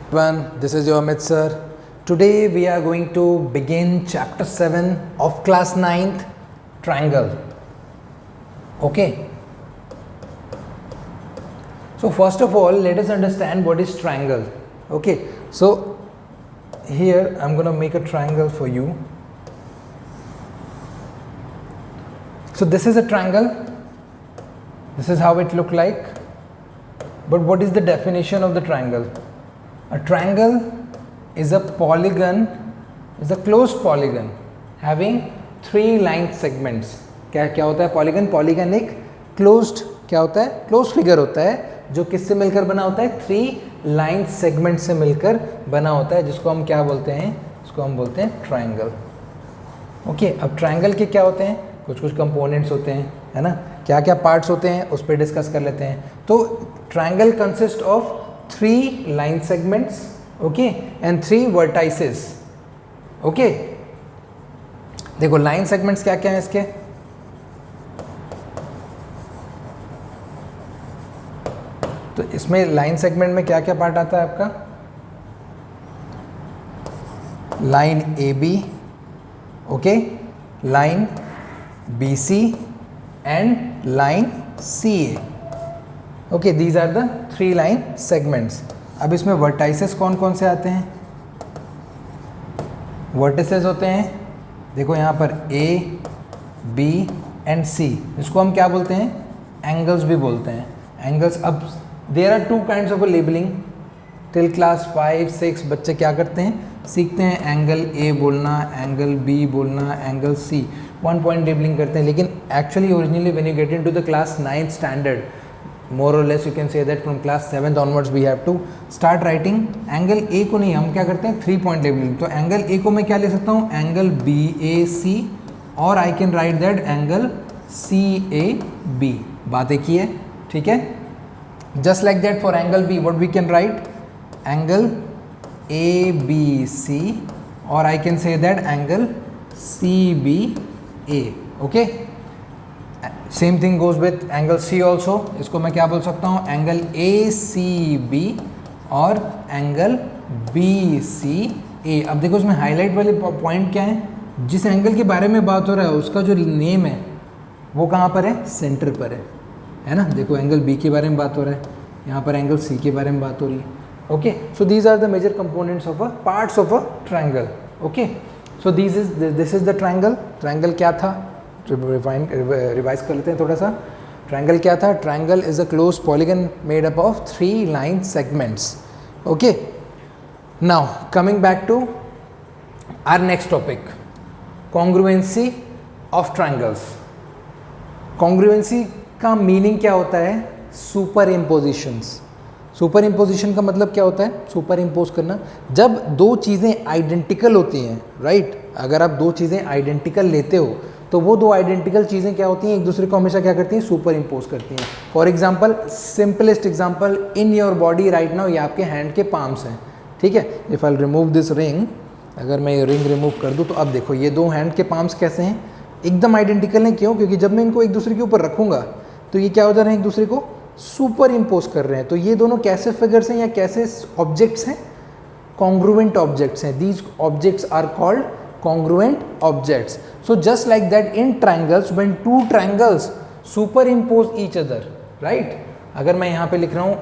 Everyone, this is your Amit sir. Today we are going to begin chapter 7 of class 9th, triangle. Okay. So first of all, let us understand what is triangle. Okay. So here I'm going to make a triangle for you. So this is a triangle. This is how it look like. But what is the definition of the triangle? A triangle is a polygon, is a closed polygon having 3 line segments. क्या होता है polygon? Polygon एक closed क्या होता है? Closed figure होता है जो किससे मिलकर बना होता है? 3 line segment से मिलकर बना होता है, जिसको हम क्या बोलते हैं? इसको हम बोलते हैं triangle. ओके, अब triangle के क्या होते हैं? कुछ कंपोनेंट्स होते हैं, है ना? क्या क्या पार्ट्स होते हैं उस पर डिस्कस कर लेते हैं. तो triangle consist of 3 line segments, okay, and 3 vertices. Okay, देखो लाइन सेगमेंट्स क्या क्या हैं इसके. तो इसमें लाइन सेगमेंट में क्या क्या पार्ट आता है आपका? Line A B, okay, line B C and line C A. Okay, these are the 3 line segments. अब इसमें वर्टाइसेस कौन कौन से आते हैं? वर्टिसेस होते हैं, देखो यहाँ पर ए बी एंड सी, इसको हम क्या बोलते हैं? एंगल्स भी बोलते हैं. एंगल्स. अब there are 2 kinds of labelling. Till class 5-6 बच्चे क्या करते हैं? सीखते हैं एंगल ए बोलना, एंगल बी बोलना, एंगल सी, 1 पॉइंट लेबलिंग करते हैं. लेकिन actually originally when you get into the class 9th standard, more or less you can say that from class 7th onwards we have to start writing angle A को नहीं, हम क्या करते हैं? 3 point labelling. तो एंगल ए को मैं क्या ले सकता हूँ? एंगल बी ए सी, और I can write that angle C A B. बात एक ही है, ठीक है. Just like that for angle B what we can write? Angle A B C, और I can say that angle C B A. Okay, same thing goes with angle C also. इसको मैं क्या बोल सकता हूँ? एंगल ए सी बी और angle B C A. अब देखो इसमें हाईलाइट वाले पॉइंट क्या है? जिस एंगल के बारे में बात हो रहा है उसका जो नेम है वो कहाँ पर है? सेंटर पर है ना. देखो एंगल बी के बारे में बात हो रहा है, यहाँ पर एंगल सी के बारे में बात हो रही है. Okay, so these are the major components of a parts of a triangle. Okay, so this is the triangle. Triangle क्या था? रिवाइज कर लेते हैं थोड़ा सा. ट्राइंगल क्या था? Triangle is a close polygon made up of 3 line segments. Okay, now coming back to our next topic, congruency of triangles. Congruency का मीनिंग क्या होता है? सुपर इम्पोजिशंस. सुपर इम्पोजिशन का मतलब क्या होता है? सुपर इम्पोज करना. जब 2 चीज़ें आइडेंटिकल होती हैं, राइट, अगर आप 2 चीज़ें आइडेंटिकल लेते हो तो वो 2 आइडेंटिकल चीज़ें क्या होती हैं? एक दूसरे को हमेशा क्या करती हैं? सुपर इम्पोज करती हैं. For example, simplest example, in your body right now, ये आपके हैंड के पाम्स हैं, ठीक है. If I remove this ring, अगर मैं ये रिंग रिमूव कर दूँ तो अब देखो ये 2 हैंड के पाम्स कैसे हैं? एकदम आइडेंटिकल हैं. क्यों? क्योंकि जब मैं इनको एक दूसरे के ऊपर रखूँगा तो ये क्या हो जा रहे हैं? एक दूसरे को सुपर इम्पोज कर रहे हैं. तो ये दोनों कैसे फिगर्स हैं या कैसे ऑब्जेक्ट्स हैं? कॉन्ग्रुएंट ऑब्जेक्ट्स हैं. These objects are called congruent objects. So just like that in triangles, when 2 triangles superimpose each other, right? अगर मैं यहाँ पे लिख रहा हूँ,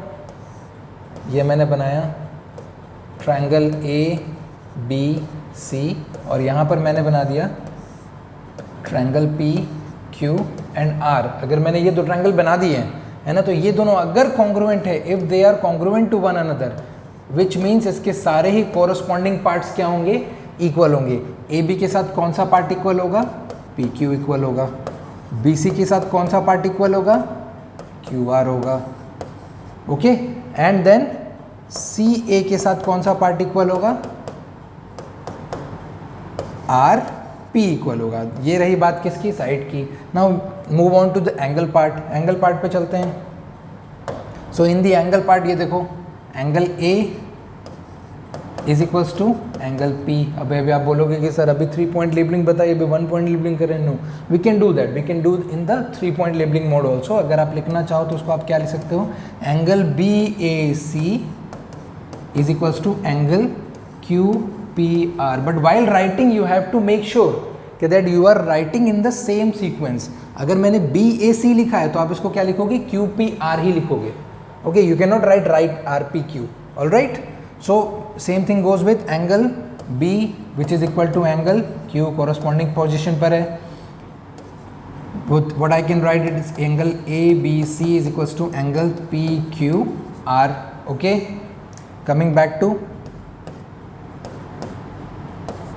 ये मैंने बनाया ट्राइंगल ए बी सी, और यहाँ पर मैंने बना दिया triangle P Q and R. अगर मैंने ये 2 ट्राइंगल बना दिए हैं, है ना, तो ये दोनों अगर कॉन्ग्रुएंट है, if they are congruent to one another, which means इसके सारे ही कोरस्पॉन्डिंग पार्ट्स क्या होंगे? इक्वल होंगे. ए बी के साथ कौन सा पार्ट इक्वल होगा? पी क्यू इक्वल होगा. बी सी के साथ कौन सा पार्ट इक्वल होगा? क्यू आर होगा. Okay, and then C A के साथ कौन सा पार्ट इक्वल होगा? आर पी इक्वल होगा. ये रही बात किसकी? साइड की. Now move on to the angle part. Angle part पे चलते हैं. So in the angle part ये देखो, angle A is equals to angle P. अब अभी आप बोलोगे कि सर अभी 3 पॉइंट लेबलिंग बताइए, अभी 1 पॉइंट लेबलिंग करें. No, we can do that. We can do in the 3 point labelling mode also. अगर आप लिखना चाहो तो उसको आप क्या लिख सकते हो? Angle B A C is equals to angle QPR. But while writing you have to make sure that you are writing in the same sequence. अगर मैंने BAC लिखा है तो आप इसको क्या लिखोगे, QPR ही लिखोगे. Okay, you cannot write RPQ. All right. So same thing goes with angle B, which is equal to angle Q, corresponding position पर है. What I can write it is angle ABC is equals to angle PQR. Okay. Coming back to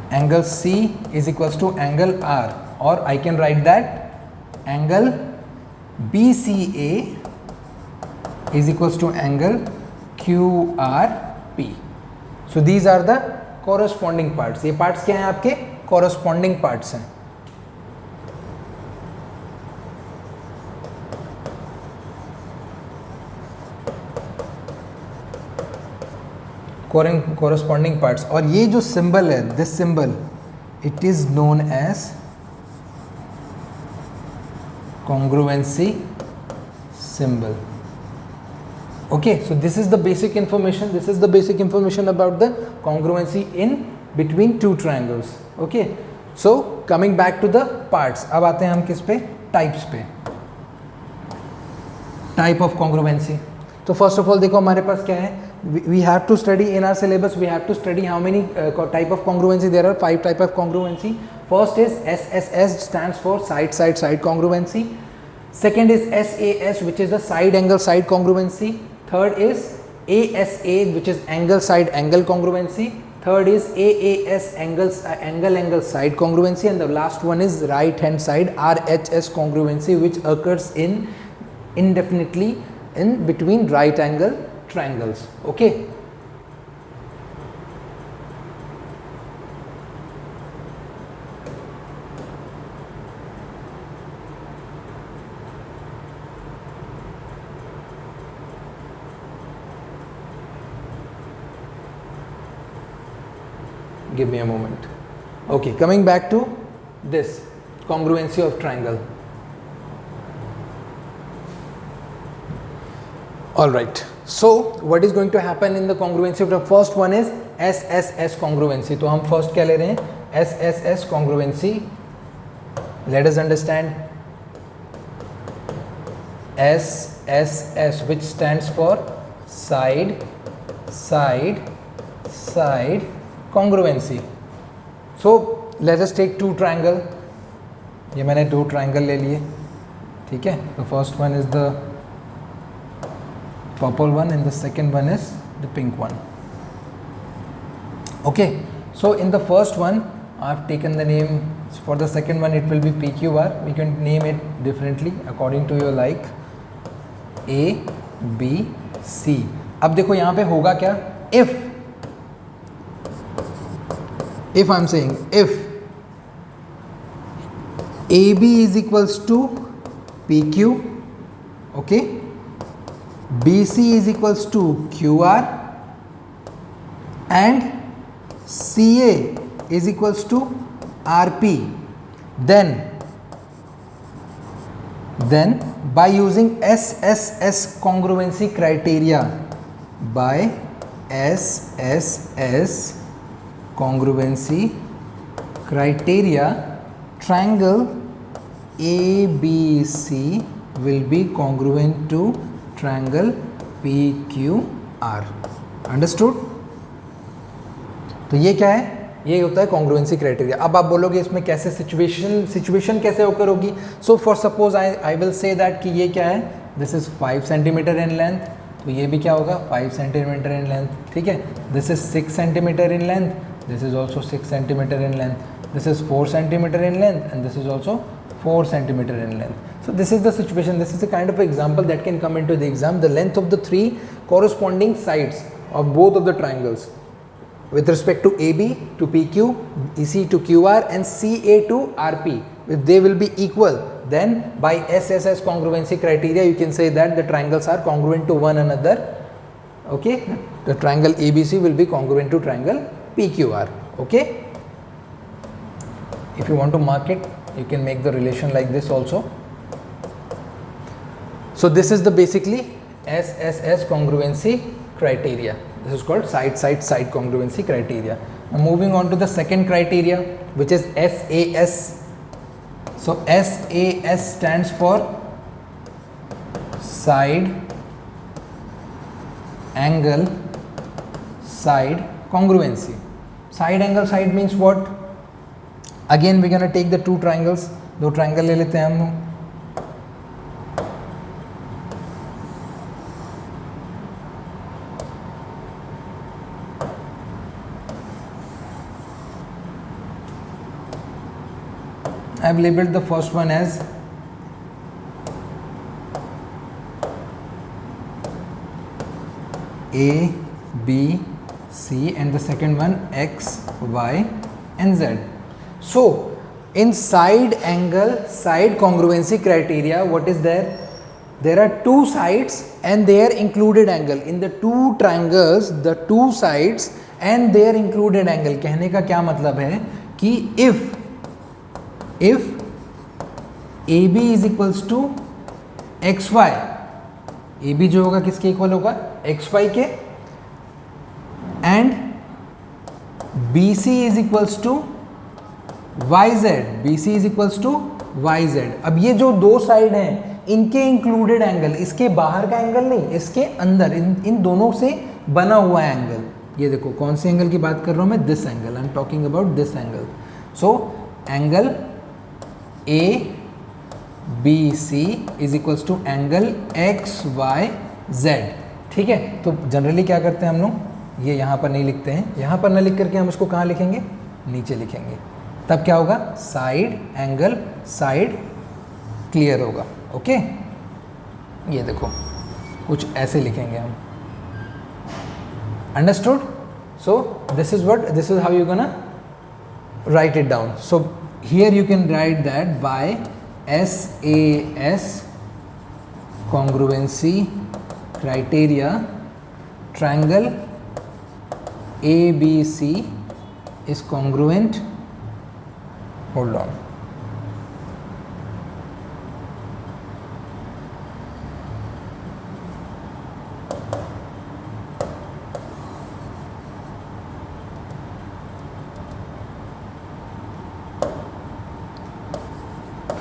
angle C is equals to angle R, or I can write that angle BCA is equals to angle QRP. So these are the corresponding parts. ये parts क्या हैं आपके corresponding parts हैं. corresponding parts. और ये जो symbol है, this symbol, it is known as congruency symbol. Okay, so this is the basic information. This is the basic information about the congruency in between two triangles. Okay, so coming back to the parts. अब आते हैं हम किस पे, types पे. Type of congruency. तो first of all देखो हमारे पास क्या है. We have to study in our syllabus. We have to study how many type of congruency. There are 5 type of congruency. First is SSS, stands for side congruency. Second is SAS, which is the side angle side congruency. Third is ASA, which is angle side angle congruency. Third is AAS, angle side congruency, and the last one is right hand side RHS congruency, which occurs indefinitely in between right angle triangles. Okay. Give me a moment. Okay, coming back to this congruency of triangle. All right. So what is going to happen in the congruency of the first one is SSS congruency. तो हम first क्या ले रहे हैं, SSS congruency. Let us understand SSS, which stands for side congruency. So let us take two triangle. ये मैंने दो triangle ले लिए, ठीक है. The first one is the purple one and the second one is the pink one. Okay, so in the first one I have taken the name. For the second one it will be PQR. We can name it differently according to your like. A B C. अब देखो यहाँ पे होगा क्या, if I'm saying if AB is equals to PQ, okay, BC is equals to QR and CA is equals to RP, then by using SSS congruency criteria, by SSS congruency criteria, triangle ABC will be congruent to triangle PQR. Understood? तो ये क्या है, ये होता है congruency criteria. अब आप बोलोगे इसमें कैसे situation कैसे occur होगी. So for suppose I will say that कि ये क्या है, this is 5 centimeter in length, तो ये भी क्या होगा 5 centimeter in length, ठीक है. This is 6 centimeter in length, this is also 6 centimeter in length, this is 4 centimeter in length, and this is also 4 centimeter in length. So this is the situation. This is the kind of example that can come into the exam. The length of the three corresponding sides of both of the triangles with respect to AB to PQ, EC to QR, and CA to RP. If they will be equal, then by SSS congruency criteria you can say that the triangles are congruent to one another. Okay, the triangle ABC will be congruent to triangle PQR. Okay, if you want to mark it, you can make the relation like this also. So this is the basically SSS congruency criteria. This is called side congruency criteria. Now moving on to the second criteria, which is SAS. So SAS stands for side angle side congruency. Side angle side means what? Again we're gonna take the two triangles. दो triangle ले लेते हैं हम. I have labeled the first one as A, B, C and the second one X, Y and Z. So in side angle side congruency criteria, what is there? There are two sides and their included angle. In the two triangles, the two sides and their included angle. कहने का क्या मतलब है कि if AB is equals to XY, AB जो होगा किसके equal होगा? XY के, and BC is equals to YZ, BC is equals to YZ. अब ये जो दो साइड हैं इनके इंक्लूडेड एंगल, इसके बाहर का एंगल नहीं, इसके अंदर इन दोनों से बना हुआ है एंगल. ये देखो कौन से एंगल की बात कर रहा हूँ मैं? This angle. I am talking about this angle. So angle ABC is equals to angle XYZ. ठीक है. तो जनरली क्या करते हैं हम लोग, ये यहाँ पर नहीं लिखते हैं. यहाँ पर ना लिख करके हम इसको कहाँ लिखेंगे? नीचे लिखेंगे. तब क्या होगा? साइड एंगल साइड क्लियर होगा. ओके. ये देखो कुछ ऐसे लिखेंगे हम. Understood? So this is what, this is how you gonna write it down. So here you can write that by SAS congruency criteria, triangle ABC is congruent. Hold on.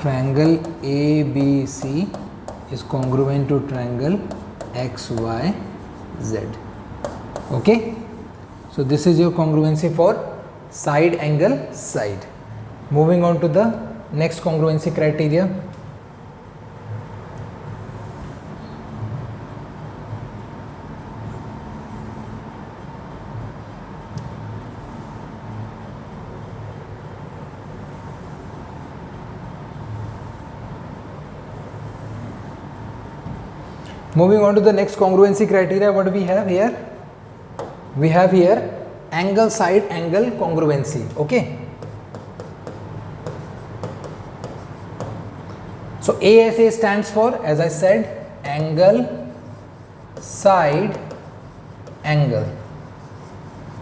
Triangle ABC is congruent to triangle XYZ. Okay. So this is your congruency for side angle side. Moving on to the next congruency criteria. Moving on to the next congruency criteria, what do we have here? We have here angle side angle congruency. Okay. So ASA stands for, as I said, angle side angle.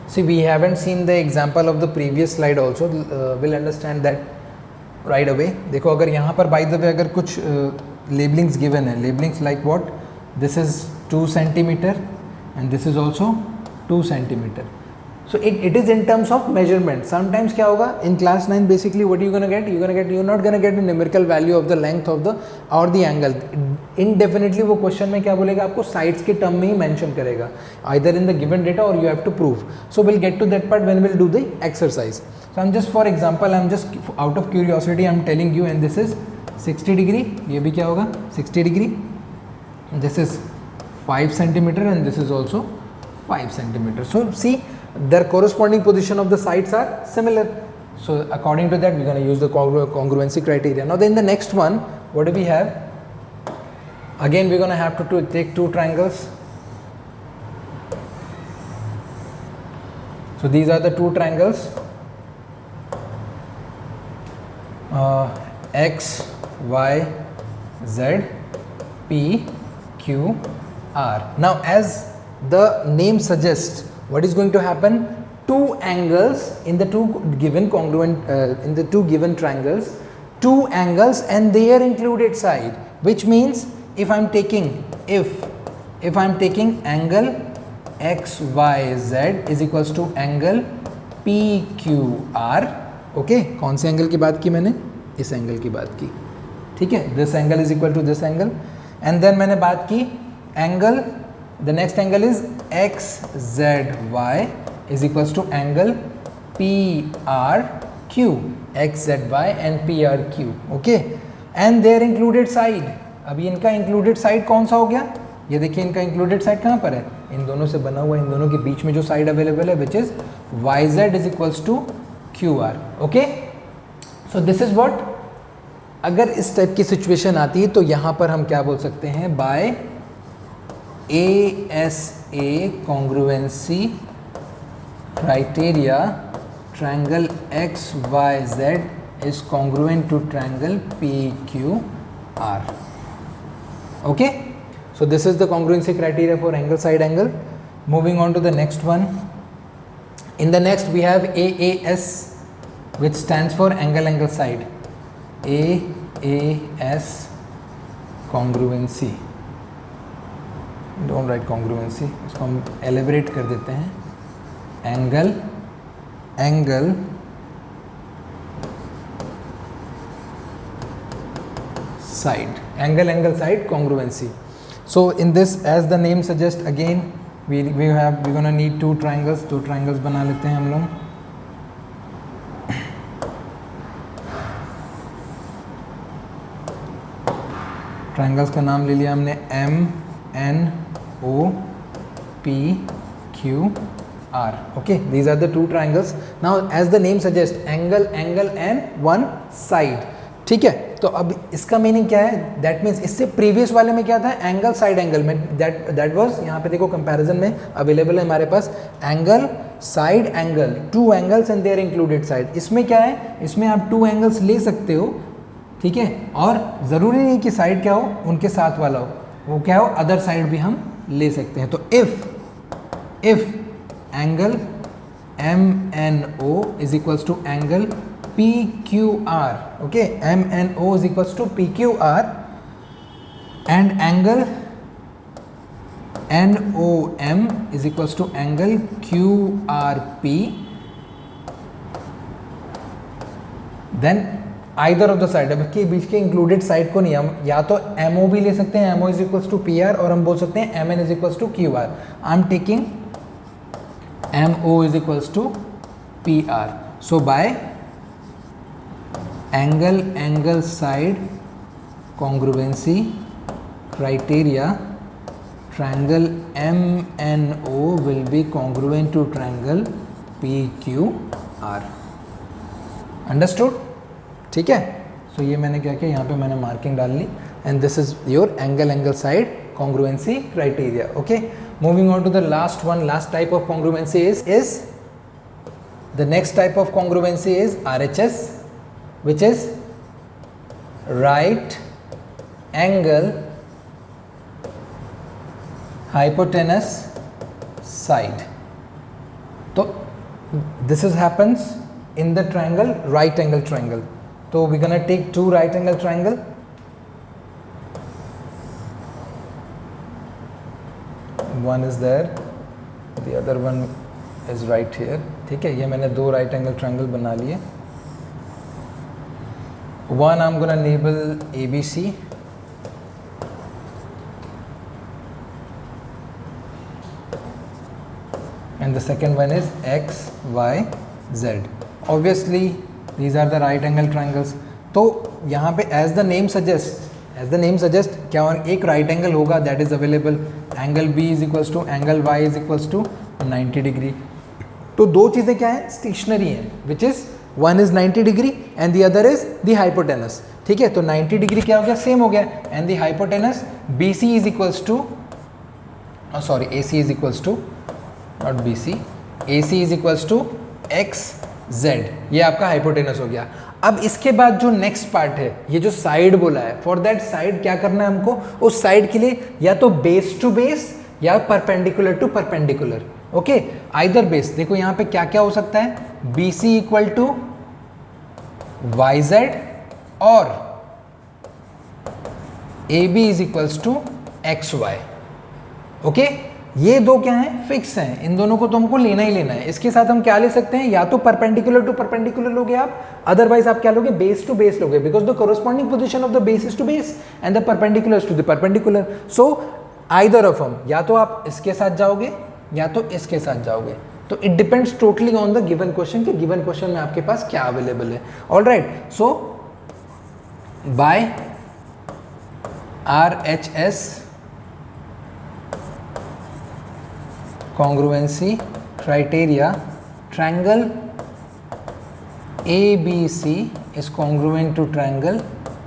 See, we haven't seen the example of the previous slide also. We'll understand that right away. देखो अगर यहाँ पर by the way अगर कुछ labelings given है, labelings like what? This is 2 centimeter and this is also 2 centimeter. So it is in terms of measurement. Sometimes क्या होगा in class 9 basically what you're not gonna get a numerical value of the length of the or the angle. Indefinitely वो question में क्या बोलेगा आपको sides के term में ही mention करेगा either in the given data or you have to prove. So we'll get to that part when we'll do the exercise. So I'm just for example I'm just out of curiosity I'm telling you, and this is 60 degree. ये भी क्या होगा 60 degree. This is 5 centimeter and this is also 5 centimeter. So see, their corresponding position of the sides are similar. So according to that, we're going to use the congruency criteria. Now then the next one, what do we have? Again, we're going to have to take two triangles. So these are the two triangles. X, Y, Z, P, Q, R. Now as the name suggests, what is going to happen? Two angles in the two given triangles, two angles and their included side, which means if I'm taking angle X Y Z is equals to angle P Q R. Okay, कौन से angle की बात की मैंने? इस angle की बात की, ठीक है। This angle is equal to this angle, and then मैंने बात की angle, the next angle is X Z Y is equals to angle P R Q, X Z Y and P R Q. Okay, and their included side, अभी इनका included side कौन सा हो गया? ये देखिए इनका इंक्लूडेड साइड कहाँ पर है? इन दोनों से बना हुआ, इन दोनों के बीच में जो साइड अवेलेबल है, which is Y Z is equals to Q R. Okay, so this is what, अगर इस टाइप की सिचुएशन आती है तो यहाँ पर हम क्या बोल सकते हैं? By ASA congruency criteria triangle XYZ is congruent to triangle PQR. Okay, so this is the congruency criteria for angle side angle. Moving on to the next one. In the next we have AAS, which stands for angle angle side. AAS congruency, don't write congruency, इसको हम elaborate कर देते हैं, angle angle side, angle angle side congruency. So in this, as the name suggests, again we're gonna need two triangles, दो triangles बना लेते हैं हम लोग। ट्राइंगल्स का नाम ले लिया हमने MNOPQR. Okay, these are the two triangles. Now as the name suggests, angle angle and one side. ठीक है, तो अब इसका मीनिंग क्या है? दैट मीन्स इससे प्रीवियस वाले में क्या था? एंगल साइड एंगल में, दैट वाज, यहाँ पे देखो कंपैरिजन में अवेलेबल है हमारे पास angle side angle, two angles and their included side. इसमें क्या है? इसमें आप टू एंगल्स ले सकते हो, ठीक है, और ज़रूरी नहीं कि साइड क्या हो, उनके साथ वाला हो, वो क्या हो, अदर साइड भी हम ले सकते हैं। तो if angle MNO is equals to angle PQR, okay, MNO is equals to PQR, and angle NOM is equals to angle QRP, then either of the side, अब के बीच के इंक्लूडेड साइड को नहीं, हम या तो MO भी ले सकते हैं, MO is equals to PR, और हम बोल सकते हैं MN इज इक्वल्स टू QR। I am taking MO is equals to PR. So by angle angle side congruency criteria, triangle MNO will be congruent to triangle PQR. Understood? ठीक है, so ये मैंने क्या किया, यहाँ पे मैंने मार्किंग डाल ली, and this is your angle angle side congruency criteria. Okay, moving on to the last one, last type of congruency is the next type of congruency is RHS, which is right angle hypotenuse side. So this is happens in the triangle right angle triangle. So we're gonna take two right angle triangle. One is there, the other one is right here. ठीक है, ये मैंने दो right angle triangle बना लिए. One I'm gonna label ABC, and the second one is X, Y, Z. Obviously these are the right angle triangles. तो यहाँ पे as the name suggests क्या एक right angle होगा, that is available. Angle B is equals to angle Y is equals to 90 degree. तो दो चीज़ें क्या है, स्टेशनरी हैं, which is one is 90 degree and the other is the hypotenuse. ठीक है, तो 90 डिग्री क्या हो गया, सेम हो गया, and the hypotenuse BC is equals to, AC is equals to, not BC, AC is equals to XZ. ये आपका हाइपोटेनस हो गया. अब इसके बाद जो नेक्स्ट पार्ट है, ये जो साइड बोला है, फॉर दैट साइड क्या करना है हमको, उस साइड के लिए या तो बेस टू बेस या perpendicular to perpendicular. Okay, either base. देखो यहाँ पे क्या क्या हो सकता है, BC इक्वल टू YZ और AB is equals to XY. Okay, ये दो क्या हैं, फिक्स हैं, इन दोनों को तो हमको लेना ही लेना है। इसके साथ हम क्या ले सकते हैं, या तो परपेंडिकुलर टू परपेंडिकुलर लोगे आप, अदरवाइज आप क्या लोगे, बेस टू बेस लोगे, because the corresponding position of the base is to base and the perpendicular to the perpendicular. So either of हम, या तो आप इसके साथ जाओगे या तो इसके साथ जाओगे। तो it depends totally on the given question कि गिवन क्वेश्चन में आपके पास क्या अवेलेबल है। Alright, so bye RHS congruency criteria, triangle ABC is congruent to triangle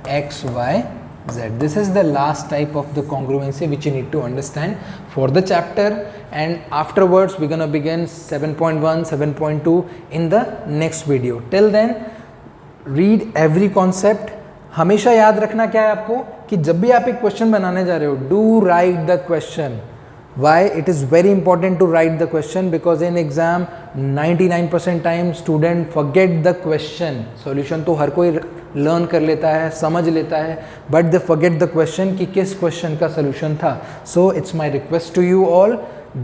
XYZ. This is the last type of the congruency which you need to understand for the chapter, and afterwards we're going to begin 7.1 7.2 in the next video. Till then read every concept. हमेशा याद रखना क्या है आपको कि जब भी आप एक क्वेश्चन बनाने जा रहे हो, do right the question. Why it is very important to write the question? Because in exam 99% time student forget the question. Solution तो हर कोई learn कर लेता है, समझ लेता है, but they forget the question कि किस question का solution था. So it's my request to you all,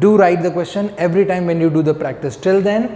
do write the question every time when you do the practice. Till then